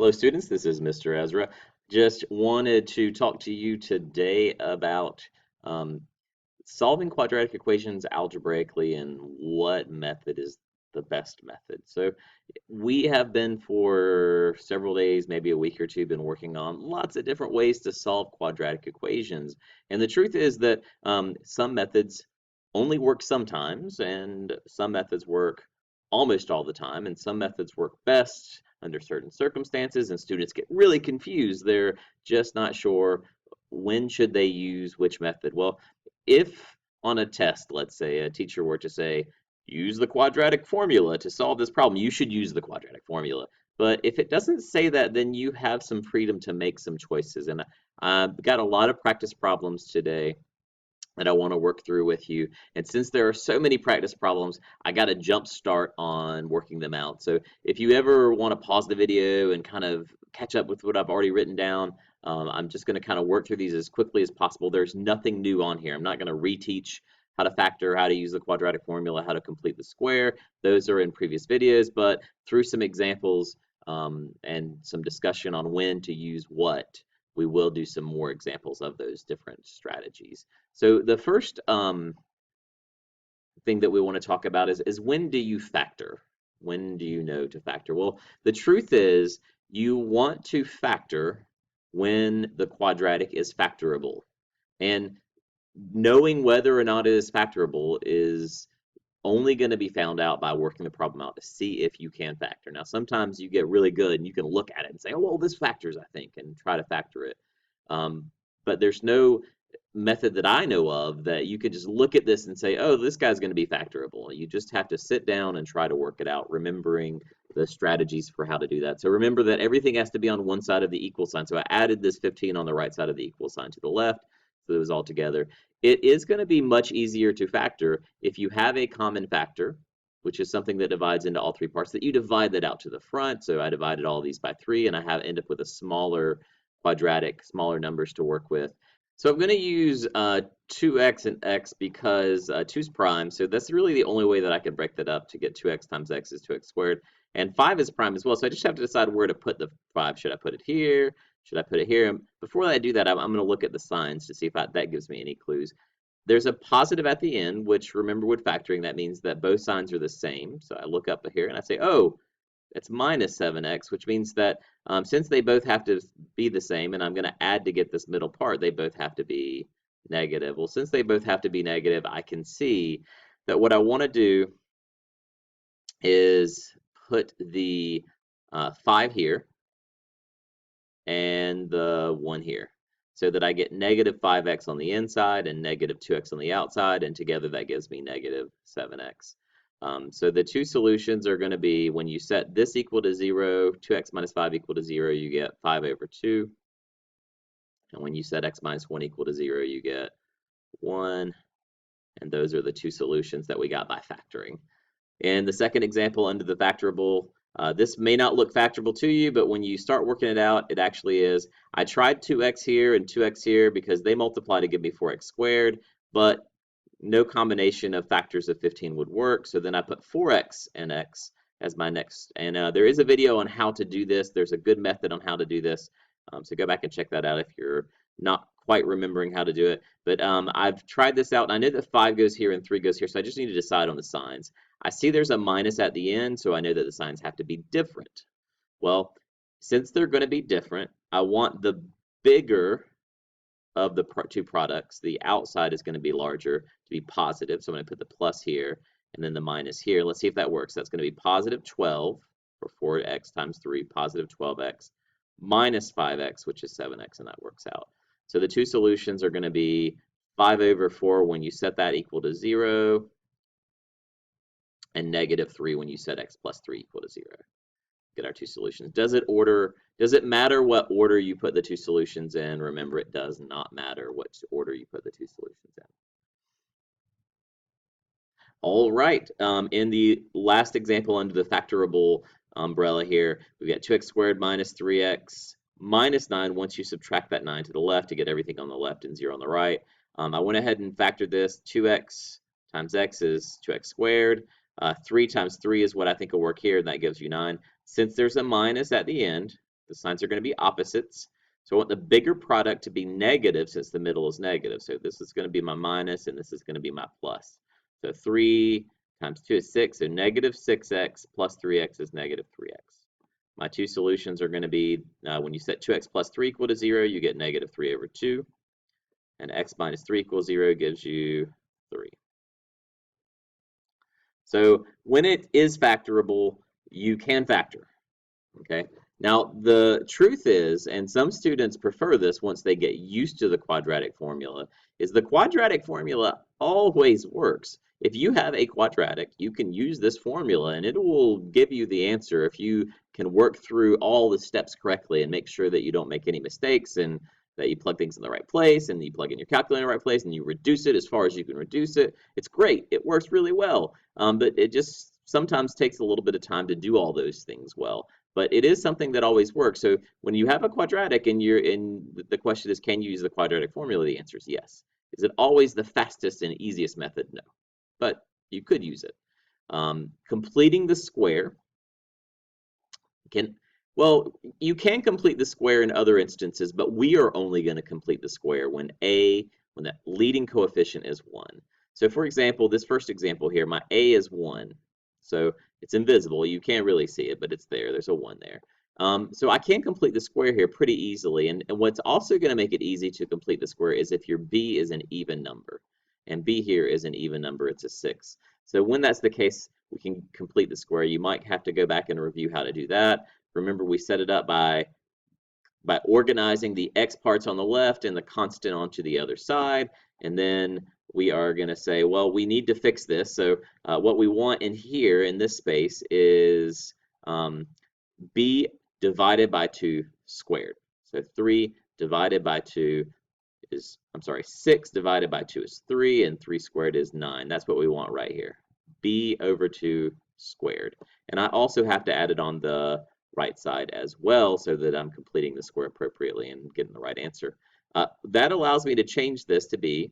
Hello, students. This is Mr. Ezra. Just wanted to talk to you today about um, solving quadratic equations algebraically and what method is the best method. So we have been for several days, maybe a week or two, been working on lots of different ways to solve quadratic equations. And the truth is that some methods only work sometimes, and some methods work almost all the time, and some methods work best under certain circumstances, and students get really confused. They're just not sure when should they use which method. Well, if on a test, let's say a teacher were to say, use the quadratic formula to solve this problem, you should use the quadratic formula. But if it doesn't say that, then you have some freedom to make some choices. And I've got a lot of practice problems today that I want to work through with you. And since there are so many practice problems, I got a jump start on working them out. So if you ever want to pause the video and kind of catch up with what I've already written down, I'm just going to kind of work through these as quickly as possible. There's nothing new on here. I'm not going to reteach how to factor, how to use the quadratic formula, how to complete the square. Those are in previous videos, but through some examples and some discussion on when to use what, we will do some more examples of those different strategies. So the first thing that we want to talk about is when do you factor? When do you know to factor? Well, the truth is you want to factor when the quadratic is factorable. And knowing whether or not it is factorable is only going to be found out by working the problem out to see if you can factor. Now, sometimes you get really good and you can look at it and say, oh, well, this factors, I think, and try to factor it. But there's no method that I know of that you could just look at this and say, oh, this guy's going to be factorable. You just have to sit down and try to work it out, remembering the strategies for how to do that. So remember that everything has to be on one side of the equal sign. So I added this 15 on the right side of the equal sign to the left, so it was all together. It is going to be much easier to factor if you have a common factor, which is something that divides into all three parts, that you divide that out to the front. So I divided all these by 3, and I end up with a smaller quadratic, smaller numbers to work with. So I'm going to use 2x and x because 2 is prime, so that's really the only way that I can break that up. To get 2x times x is 2x squared, and 5 is prime as well, so I just have to decide where to put the 5. Should I put it here? Should I put it here? And before I do that, I'm going to look at the signs to see if that gives me any clues. There's a positive at the end, which, remember, with factoring, that means that both signs are the same. So I look up here and I say, oh, it's minus 7x, which means that since they both have to be the same, and I'm going to add to get this middle part, they both have to be negative. Well, since they both have to be negative, I can see that what I want to do is put the 5 here and the 1 here, so that I get negative 5x on the inside and negative 2x on the outside, and together that gives me negative 7x. So the two solutions are going to be, when you set this equal to 0, 2x minus 5 equal to 0, you get 5 over 2. And when you set x minus 1 equal to 0, you get 1. And those are the two solutions that we got by factoring. In the second example, under the factorable, this may not look factorable to you, but when you start working it out, it actually is. I tried 2x here and 2x here because they multiply to give me 4x squared, but no combination of factors of 15 would work, so then I put 4x and x as my next. And there is a video on how to do this. There's a good method on how to do this, so go back and check that out if you're not quite remembering how to do it. But I've tried this out, and I know that 5 goes here and 3 goes here, so I just need to decide on the signs. I see there's a minus at the end, so I know that the signs have to be different. Well, since they're going to be different, I want the bigger of the two products, the outside is going to be larger to be positive. So I'm going to put the plus here and then the minus here. Let's see if that works. That's going to be positive 12, or 4x times 3, positive 12x, minus 5x, which is 7x, and that works out. So the two solutions are going to be 5 over 4 when you set that equal to 0, and negative 3 when you set x plus 3 equal to 0. Get our two solutions. Does it matter what order you put the two solutions in? Remember, it does not matter what order you put the two solutions in. All right, in the last example under the factorable umbrella here, we've got 2x squared minus 3x minus 9 once you subtract that 9 to the left to get everything on the left and 0 on the right. I went ahead and factored this. 2x times x is 2x squared. 3 times 3 is what I think will work here, and that gives you 9. Since there's a minus at the end, The signs are going to be opposites. So I want the bigger product to be negative since the middle is negative. So this is going to be my minus and this is going to be my plus. So 3 times 2 is 6, so negative 6x plus 3x is negative 3x. My two solutions are going to be, when you set 2x plus 3 equal to 0, you get negative 3 over 2. And x minus 3 equals 0 gives you 3. So when it is factorable, you can factor. Okay. Now, the truth is, and some students prefer this once they get used to the quadratic formula, is the quadratic formula always works. If you have a quadratic, you can use this formula and it will give you the answer if you can work through all the steps correctly and make sure that you don't make any mistakes and that you plug things in the right place and you plug in your calculator in the right place and you reduce it as far as you can reduce it. It's great. It works really well. But it just sometimes takes a little bit of time to do all those things well. But it is something that always works. So when you have a quadratic and the question is, can you use the quadratic formula? The answer is yes. Is it always the fastest and easiest method? No. But you could use it. Completing the square well, you can complete the square in other instances, but we are only going to complete the square when the leading coefficient is 1. So for example, this first example here, my a is 1. So it's invisible. You can't really see it, but it's there. There's a 1 there. So I can complete the square here pretty easily. And what's also going to make it easy to complete the square is if your b is an even number. And b here is an even number. It's a 6. So when that's the case, we can complete the square. You might have to go back and review how to do that. Remember, we set it up by organizing the x parts on the left and the constant onto the other side. And then we are going to say, well, we need to fix this. So what we want in here in this space is b divided by 2 squared. So 3 divided by 2 is, 6 divided by 2 is 3, and 3 squared is 9. That's what we want right here. B over 2 squared. And I also have to add it on the right side as well so that I'm completing the square appropriately and getting the right answer. That allows me to change this to be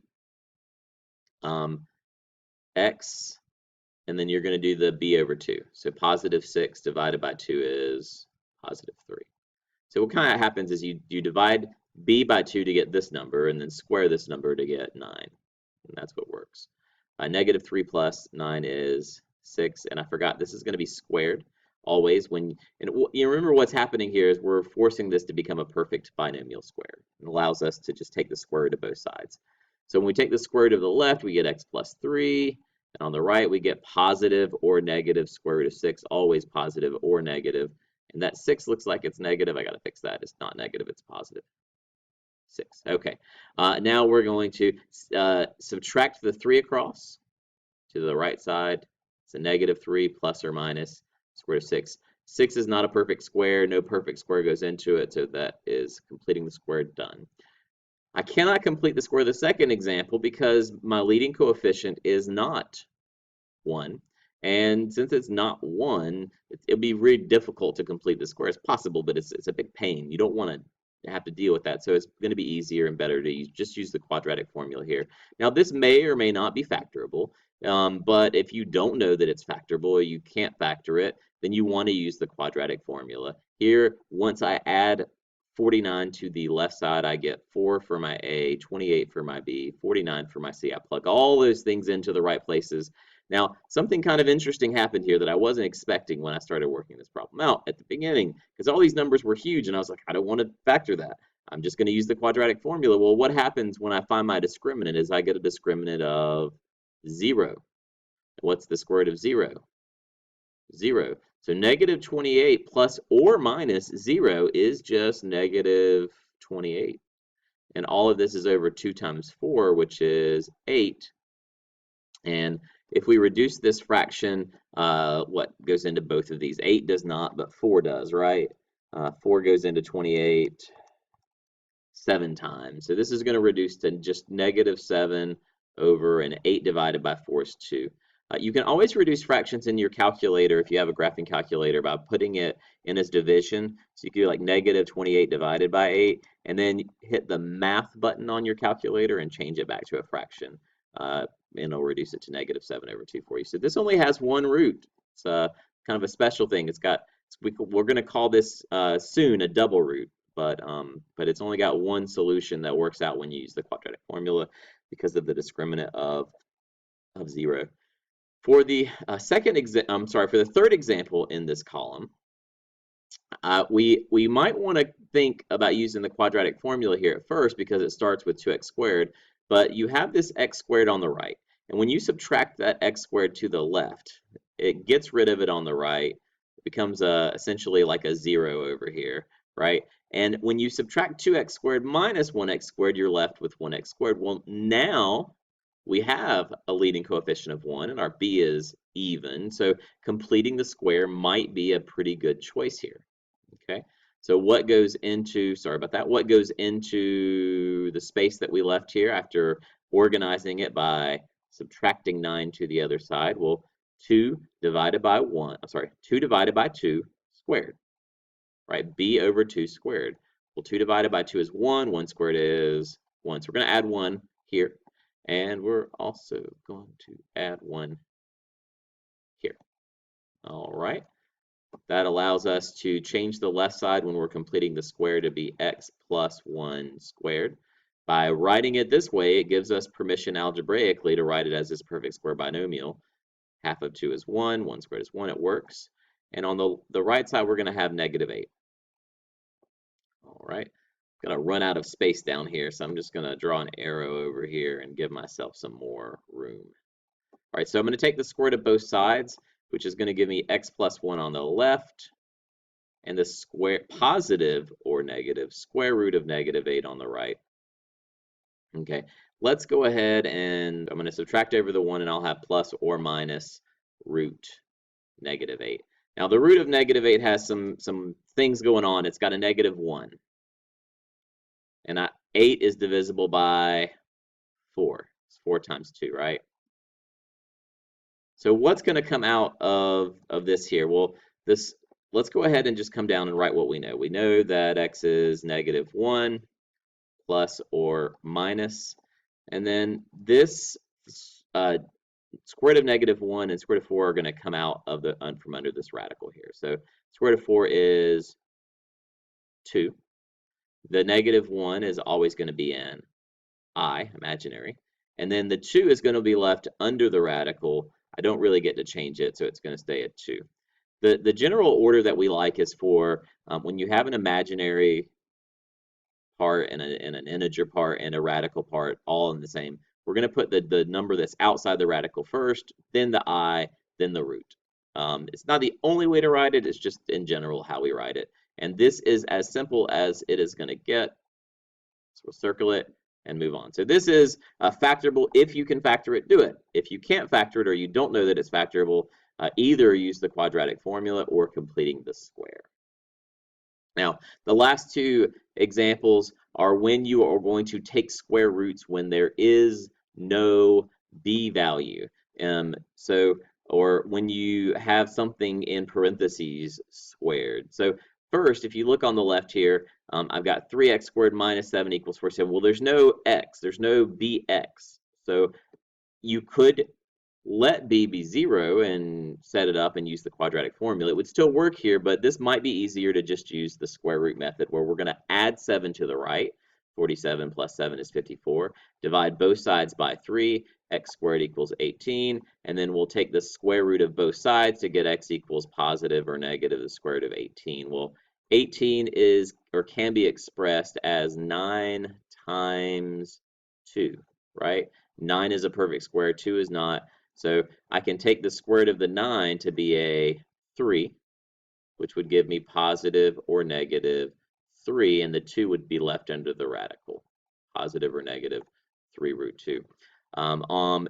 x, and then you're going to do the b over 2. So positive 6 divided by 2 is positive 3. So what kind of happens is you divide b by 2 to get this number and then square this number to get 9. And that's what works. Negative 3 plus 9 is 6, and I forgot this is going to be squared always. And you remember what's happening here is we're forcing this to become a perfect binomial square. It allows us to just take the square root of both sides. So when we take the square root of the left, we get x plus 3, and on the right we get positive or negative square root of 6, always positive or negative. And that 6 looks like it's negative. I got to fix that. It's not negative, it's positive. 6. Okay. Now we're going to subtract the 3 across to the right side. It's a negative 3 plus or minus square root of 6. 6 is not a perfect square. No perfect square goes into it, so that is completing the square done. I cannot complete the square of the second example because my leading coefficient is not 1. And since it's not 1, it'll be really difficult to complete the square. It's possible, but it's a big pain. You don't want to have to deal with that. So it's going to be easier and better to just use the quadratic formula here. Now, this may or may not be factorable, but if you don't know that it's factorable or you can't factor it, then you want to use the quadratic formula. Here, once I add 49 to the left side, I get 4 for my A, 28 for my B, 49 for my C. I plug all those things into the right places. Now, something kind of interesting happened here that I wasn't expecting when I started working this problem out at the beginning, because all these numbers were huge, and I was like, I don't want to factor that. I'm just going to use the quadratic formula. Well, what happens when I find my discriminant is I get a discriminant of 0. What's the square root of 0? 0. So negative 28 plus or minus 0 is just negative 28. And all of this is over 2 times 4, which is 8. And if we reduce this fraction, what goes into both of these? 8 does not, but 4 does, right? 4 goes into 28 7 times. So this is going to reduce to just negative 7 over, and 8 divided by 4 is 2. You can always reduce fractions in your calculator if you have a graphing calculator by putting it in as division. So you can do like negative 28 divided by 8, and then hit the math button on your calculator and change it back to a fraction. And it'll reduce it to negative 7 over 2 for you. So this only has one root. It's kind of a special thing. It's got We're going to call this soon a double root, but it's only got one solution that works out when you use the quadratic formula because of the discriminant of 0. For the for the third example in this column, we might want to think about using the quadratic formula here at first because it starts with 2x squared, but you have this x squared on the right. And when you subtract that x squared to the left, it gets rid of it on the right. It becomes essentially like a 0 over here, right? And when you subtract 2x squared minus 1x squared, you're left with 1x squared. Well, now we have a leading coefficient of 1, and our b is even. So completing the square might be a pretty good choice here. Okay, so what goes into, sorry about that, what goes into the space that we left here after organizing it by subtracting 9 to the other side? Well, 2 divided by 2 squared, right? B over 2 squared. Well, 2 divided by 2 is 1, 1 squared is 1. So we're going to add 1 here, and we're also going to add 1 here. All right. That allows us to change the left side when we're completing the square to be x plus 1 squared. By writing it this way, it gives us permission algebraically to write it as this perfect square binomial. Half of 2 is 1, 1 squared is 1, it works. And on the right side, we're going to have negative 8. All right, I'm going to run out of space down here, so I'm just going to draw an arrow over here and give myself some more room. All right, so I'm going to take the square root of both sides, which is going to give me x plus 1 on the left, and the square positive or negative square root of negative 8 on the right. Okay, let's go ahead and I'm going to subtract over the 1, and I'll have plus or minus root negative 8. Now, the root of negative 8 has some things going on. It's got a negative 1. And 8 is divisible by 4. It's 4 times 2, right? So what's going to come out of this here? Well, let's go ahead and just come down and write what we know. We know that x is negative 1 plus or minus. And then this square root of negative 1 and square root of 4 are going to come out of from under this radical here. So square root of 4 is 2. The negative 1 is always going to be an I, imaginary. And then the 2 is going to be left under the radical. I don't really get to change it, so it's going to stay at 2. The general order that we like is for when you have an imaginary part and an integer part and a radical part all in the same, we're going to put the number that's outside the radical first, then the I, then the root. It's not the only way to write it, it's just in general how we write it. And this is as simple as it is going to get. So we'll circle it and move on. So this is factorable. If you can factor it, do it. If you can't factor it or you don't know that it's factorable, either use the quadratic formula or completing the square. Now, the last two examples are when you are going to take square roots when there is no b value. Or when you have something in parentheses squared. So first, if you look on the left here, I've got 3x squared minus 7 equals 47. Well, there's no x. There's no bx. So you could let b be 0 and set it up and use the quadratic formula. It would still work here, but this might be easier to just use the square root method where we're going to add 7 to the right. 47 plus 7 is 54. Divide both sides by 3. X squared equals 18. And then we'll take the square root of both sides to get x equals positive or negative the square root of 18. Well, 18 is or can be expressed as 9 times 2, right? 9 is a perfect square, 2 is not. So I can take the square root of the 9 to be a 3, which would give me positive or negative 3, and the 2 would be left under the radical, positive or negative 3 root 2.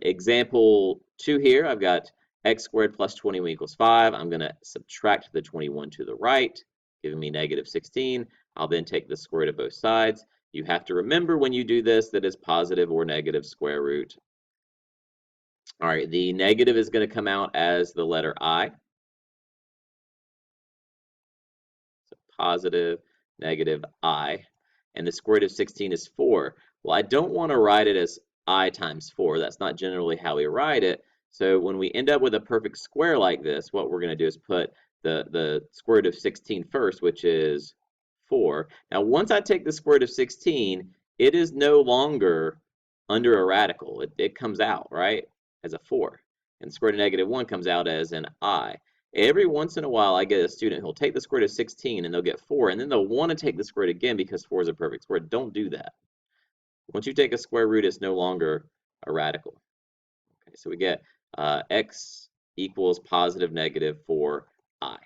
Example 2 here, I've got x squared plus 21 equals 5. I'm going to subtract the 21 to the right, giving me negative 16. I'll then take the square root of both sides. You have to remember when you do this that it's positive or negative square root. All right, the negative is going to come out as the letter I. So positive, negative I. And the square root of 16 is 4. Well, I don't want to write it as I times 4. That's not generally how we write it. So when we end up with a perfect square like this, what we're going to do is put the square root of 16 first, which is 4. Now, once I take the square root of 16, it is no longer under a radical. It comes out, right, as a 4. And the square root of negative 1 comes out as an I. Every once in a while, I get a student who'll take the square root of 16 and they'll get 4, and then they'll want to take the square root again because 4 is a perfect square. Don't do that. Once you take a square root, it's no longer a radical. Okay, so we get x equals positive negative 4i.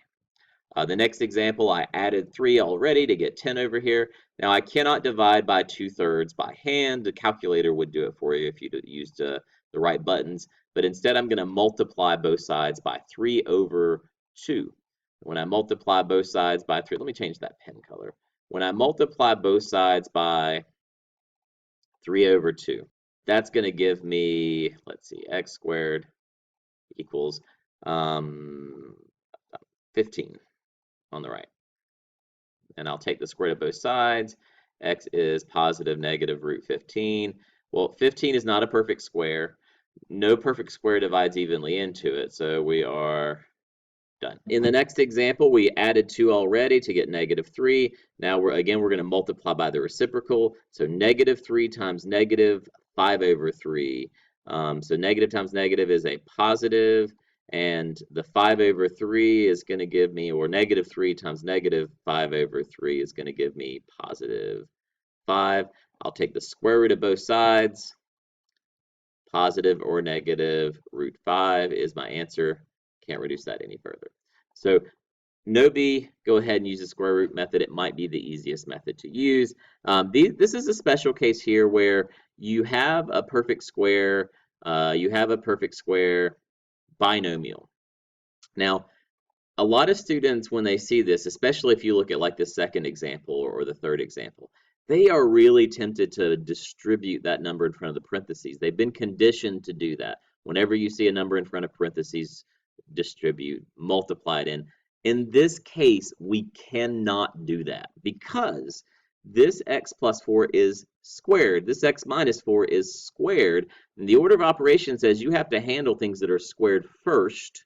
The next example, I added 3 already to get 10 over here. Now, I cannot divide by 2/3 by hand. The calculator would do it for you if you used the right buttons. But instead, I'm going to multiply both sides by 3 over 2. When I multiply both sides by 3, let me change that pen color. When I multiply both sides by 3 over 2, that's going to give me, let's see, x squared equals 15 on the right. And I'll take the square root of both sides. X is positive negative root 15. Well, 15 is not a perfect square. No perfect square divides evenly into it, so we are done. In the next example, we added 2 already to get negative 3. Now, we're going to multiply by the reciprocal. So negative 3 times negative 5 over 3. So negative times negative is a positive. And the 5 over 3 is going to give me, or negative 3 times negative 5 over 3 is going to give me positive 5. I'll take the square root of both sides. Positive or negative root 5 is my answer. Can't reduce that any further. So no B, go ahead and use the square root method. It might be the easiest method to use. This is a special case here where you have a perfect square. Binomial. Now, a lot of students, when they see this, especially if you look at like the second example or the third example, they are really tempted to distribute that number in front of the parentheses. They've been conditioned to do that. Whenever you see a number in front of parentheses, distribute, multiply it in. In this case, we cannot do that because this x plus 4 is squared. This x minus 4 is squared. And the order of operations says you have to handle things that are squared first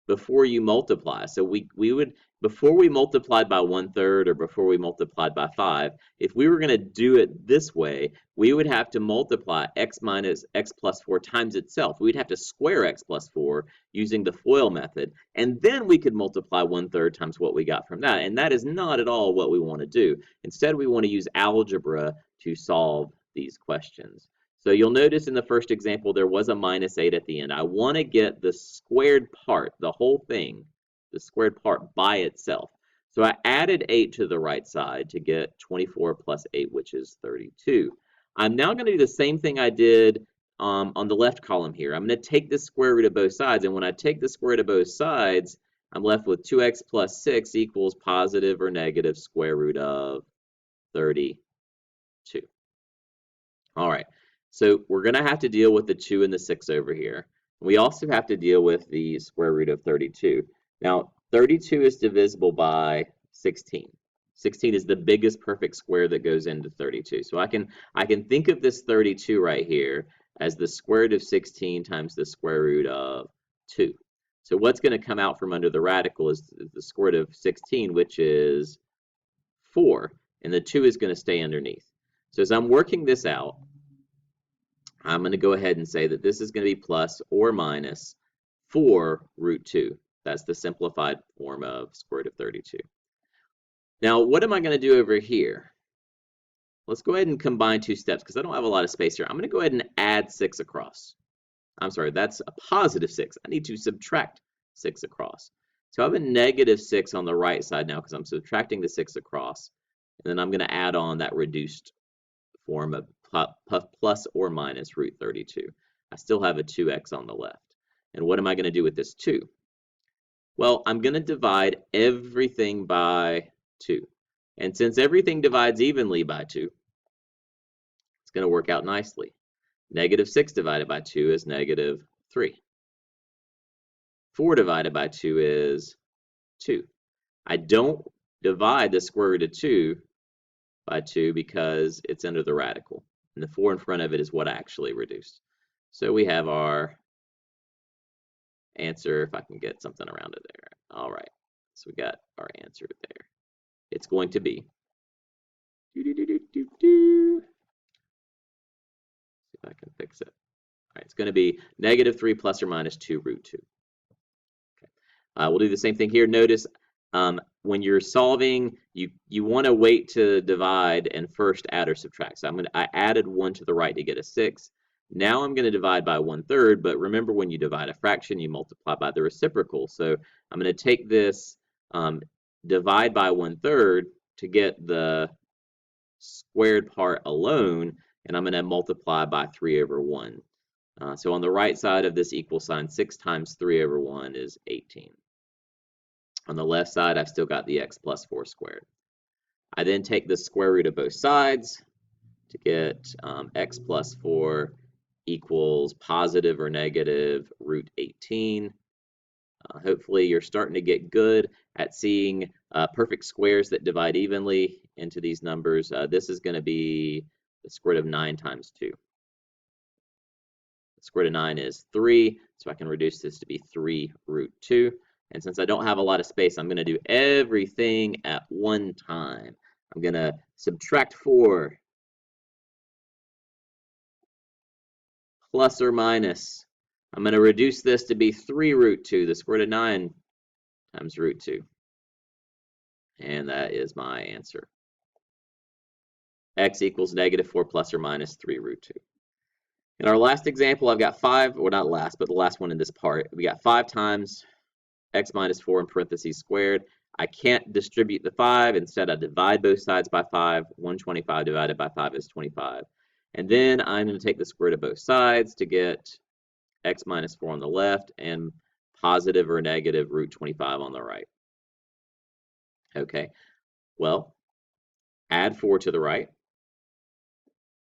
before you multiply. So we would, before we multiplied by 1/3 or before we multiplied by 5, if we were going to do it this way, we would have to multiply x minus x plus 4 times itself. We'd have to square x plus 4 using the FOIL method, and then we could multiply 1/3 times what we got from that. And that is not at all what we want to do. Instead, we want to use algebra to solve these questions. So you'll notice in the first example, there was a -8 at the end. I want to get the squared part, the whole thing, the squared part by itself. So I added 8 to the right side to get 24 plus 8, which is 32. I'm now going to do the same thing I did on the left column here. I'm going to take the square root of both sides, and when I take the square root of both sides, I'm left with 2x plus 6 equals positive or negative square root of 32. All right. So we're going to have to deal with the 2 and the 6 over here. We also have to deal with the square root of 32. Now, 32 is divisible by 16. 16 is the biggest perfect square that goes into 32. So I can think of this 32 right here as the square root of 16 times the square root of 2. So what's going to come out from under the radical is the square root of 16, which is 4, and the 2 is going to stay underneath. So as I'm working this out, I'm going to go ahead and say that this is going to be plus or minus 4 root 2. That's the simplified form of square root of 32. Now, what am I going to do over here? Let's go ahead and combine 2 steps because I don't have a lot of space here. I'm going to go ahead and add 6 across. I'm sorry, that's a positive 6. I need to subtract 6 across. So I have a negative 6 on the right side now because I'm subtracting the 6 across. And then I'm going to add on that reduced form of plus or minus root 32. I still have a 2x on the left. And what am I going to do with this 2? Well, I'm going to divide everything by 2. And since everything divides evenly by 2, it's going to work out nicely. Negative 6 divided by 2 is negative 3. 4 divided by 2 is 2. I don't divide the square root of 2 by 2 because it's under the radical. And the 4 in front of it is what I actually reduced. So we have our answer, if I can get something around it there. All right. So we got our answer there. It's going to be, see if I can fix it. All right, it's going to be -3 plus or minus 2 root 2. Okay. We'll do the same thing here. Notice when you're solving, you want to wait to divide and first add or subtract. So I added 1 to the right to get a 6. Now I'm going to divide by 1/3, but remember when you divide a fraction, you multiply by the reciprocal. So I'm going to take this, divide by 1/3 to get the squared part alone, and I'm going to multiply by 3 over 1. So on the right side of this equal sign, 6 times 3 over 1 is 18. On the left side, I've still got the x plus 4 squared. I then take the square root of both sides to get x plus 4 equals positive or negative root 18. Hopefully you're starting to get good at seeing perfect squares that divide evenly into these numbers. This is going to be the square root of 9 times 2. The square root of 9 is 3, so I can reduce this to be 3 root 2. And since I don't have a lot of space, I'm going to do everything at one time. I'm going to subtract 4, plus or minus. I'm going to reduce this to be 3 root 2, the square root of 9 times root 2. And that is my answer. X equals -4 plus or minus 3 root 2. In our last example, I've got 5, or not last, but the last one in this part. We got 5 times x minus 4 in parentheses squared. I can't distribute the 5. Instead, I divide both sides by 5. 125 divided by 5 is 25. And then I'm going to take the square root of both sides to get x minus 4 on the left and positive or negative root 25 on the right. Okay, well, add 4 to the right.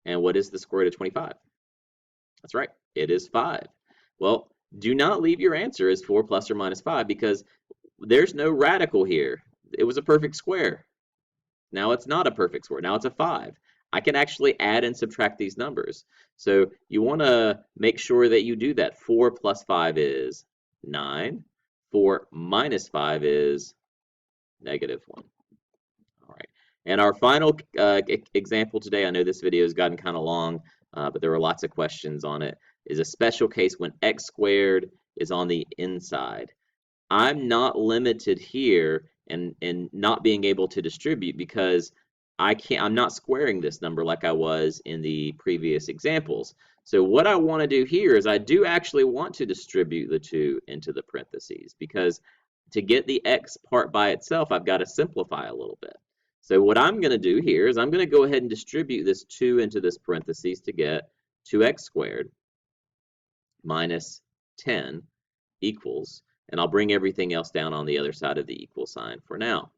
And what is the square root of 25? That's right, it is 5. Well, do not leave your answer as 4 plus or minus 5 because there's no radical here. It was a perfect square. Now it's not a perfect square. Now it's a 5. I can actually add and subtract these numbers. So you want to make sure that you do that. 4 plus 5 is 9. 4 minus 5 is -1. All right. And our final example today, I know this video has gotten kind of long, but there were lots of questions on it, is a special case when x squared is on the inside. I'm not limited here in not being able to distribute because I'm not squaring this number like I was in the previous examples. So what I want to do here is I do actually want to distribute the 2 into the parentheses because to get the x part by itself, I've got to simplify a little bit. So what I'm going to do here is I'm going to go ahead and distribute this 2 into this parentheses to get 2x squared minus 10 equals, and I'll bring everything else down on the other side of the equal sign for now.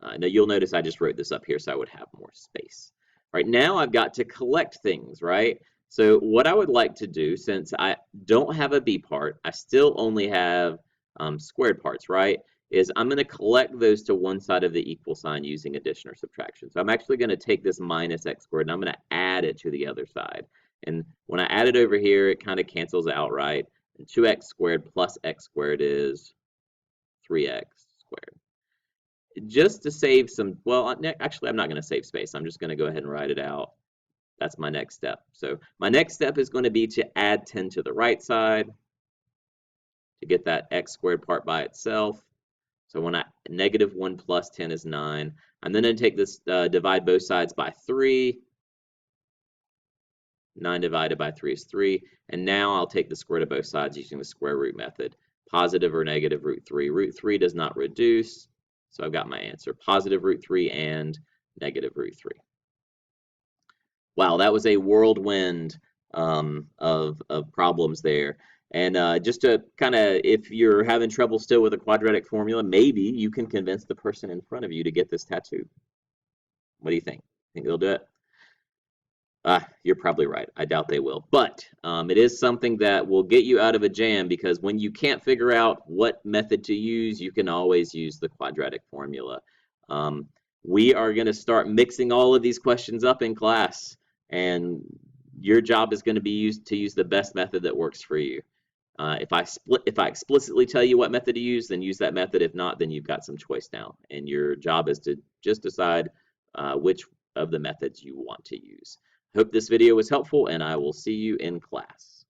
Now you'll notice I just wrote this up here so I would have more space. Right now I've got to collect things, right? So what I would like to do, since I don't have a b part, I still only have squared parts, right? Is I'm going to collect those to one side of the equal sign using addition or subtraction. So I'm actually going to take this minus x squared and I'm going to add it to the other side. And when I add it over here, it kind of cancels out, right? And 2x squared plus x squared is 3x squared. Just to save some, well, actually, I'm not going to save space. I'm just going to go ahead and write it out. That's my next step. So my next step is going to be to add 10 to the right side to get that x squared part by itself. So when -1 plus 10 is 9. I'm then going to take this, divide both sides by 3. 9 divided by 3 is 3. And now I'll take the square root of both sides using the square root method. Positive or negative root 3. Root 3 does not reduce. So I've got my answer, positive root 3 and negative root 3. Wow, that was a whirlwind of problems there. And just to kind of, if you're having trouble still with a quadratic formula, maybe you can convince the person in front of you to get this tattoo. What do you think? Think they'll do it? You're probably right. I doubt they will. But it is something that will get you out of a jam because when you can't figure out what method to use, you can always use the quadratic formula. We are going to start mixing all of these questions up in class, and your job is going to be to use the best method that works for you. If I explicitly tell you what method to use, then use that method. If not, then you've got some choice now, and your job is to just decide which of the methods you want to use. Hope this video was helpful, and I will see you in class.